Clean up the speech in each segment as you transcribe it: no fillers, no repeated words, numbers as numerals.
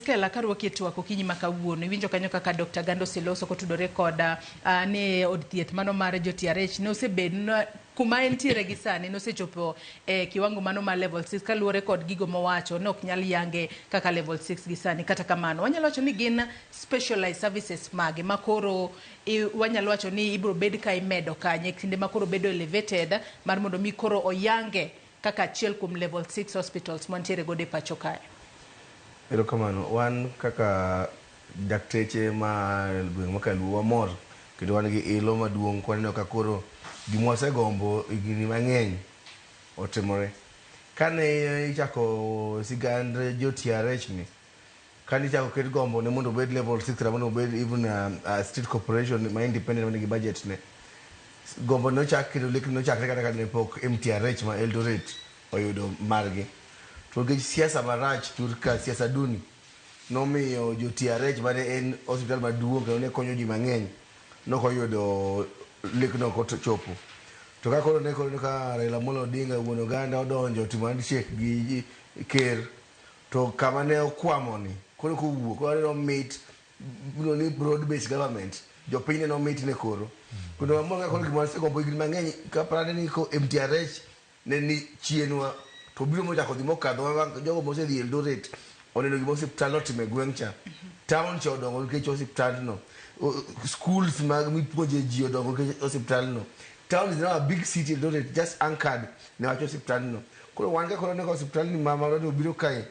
Miskellah karwaki twako kinyi makawuono iwinjo kanyo kaka Dr. Gando Seloso kotudore koda ne od thieth mano mar jo TRH ne osebed kuma entiere gi sani nosechopo kiwango mano mar level 6 kaluwore kod gigo mowacho ne ok nyal yange kaka level 6 gi sani. Kata kamano wanyalo wacho ni gin specialized services mage makoro wanyalo wacho ni ibro bed ka imedo kanye kinde makoro bedo elevated mar mondo mi koro oyange kaka achiel kuom level 6 hospitals mantiere gode pacho kae. Erokamano, wan kaka dakteche ma gweng' makaluo wamor kendo wan gi ilo maduong' kwaneno ka koro gima wasegombo higni mang'eny otimore. Kane ichako sigand jo TRH ni, kane ichako ket gombo ne mondo obed level 6 mondo obed even a state corporation ma independent man gi budget ne. Gombo no chak kendo lekno no chakre kata ne pok MTRH ma Eldoret oyudo margi. To gi siasa marach turka siasa duni nomiyo jo TRH mane en osiptal maduong' kendo ne konyo ji mang'eny nokoyudo lekno kochopo. To ka koro ne koro ka Raila Amolo Odinga wuon oganda odonjo timo handshake gi ker to kama ne okwamo ni koro kowuok koro no meet ni broad based government jopiny no meet ne koro kendo amol koro gima segombo higni mang'eny ka parane ni ko MTRH ne ni chienwa to biro mo jako dimo kadho jogo mose dhi Eldoret oneno gimo osiptal otime gweng'cha town cha odongo nikech osiptal no schools mag mipuonje ji odongo nikech osiptal no town is now a big city Eldoret just anchored ne wacho osiptal no koro wan ka koro ne osiptal ni mama ro biro kae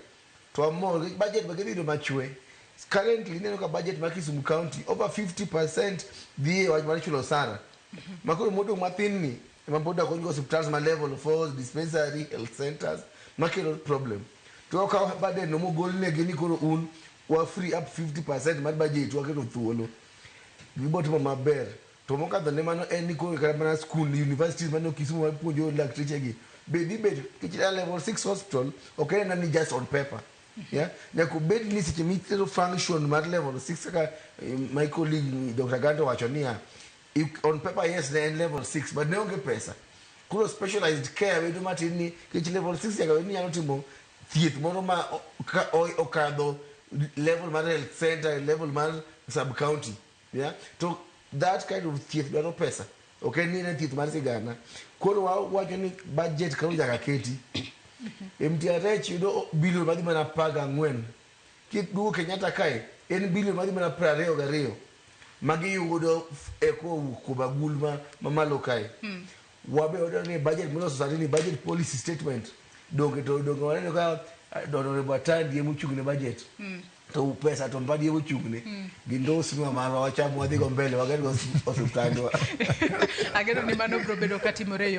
to amor budget ba gido machwe currently neno ka budget ma Kisumu County over 50% dhi wach mar chulo sara makoro modo mathin ni maboda konyo hospitals ma level 4 dispensary health centers makelo problem to ka bade no mogol ne gini koro un wa free up 50% mar budget wa keto thuolo gibotimo maber to mokadho ne mano en ni koro kata mana school universities mano Kisumu ma puonjo lakteche gi be kichira level 6 hospital okay na ni just on paper yeah na ko bed ni siche mitero function mar level 6 ka my colleague Dr. Gando wacho niya on paper yes they level 6 but no get pesa kuro specialized care we do matini kich level 6 yaga ni nyalo timo thieth moro ma okadho level mar health center level mar sub county yeah to that kind of thieth dwaro pesa okay ni na thieth mar sigana kuro wacho ni budget karo jaga keti MTRH yudo bilion madhi mana paga ngwen kiduo Kenyatta kae en bilion madhi mana 22 magi yudo eko kubagul mamalo kae wabe odo ni budget mono society ni budget policy statement donge waneno ka dono batandi emu chugne budget to pesa to mbadi emu chugne gindo sima mara wachamu wadhi go mbele wagero hospitali agero ni mano bro bedo katimore yo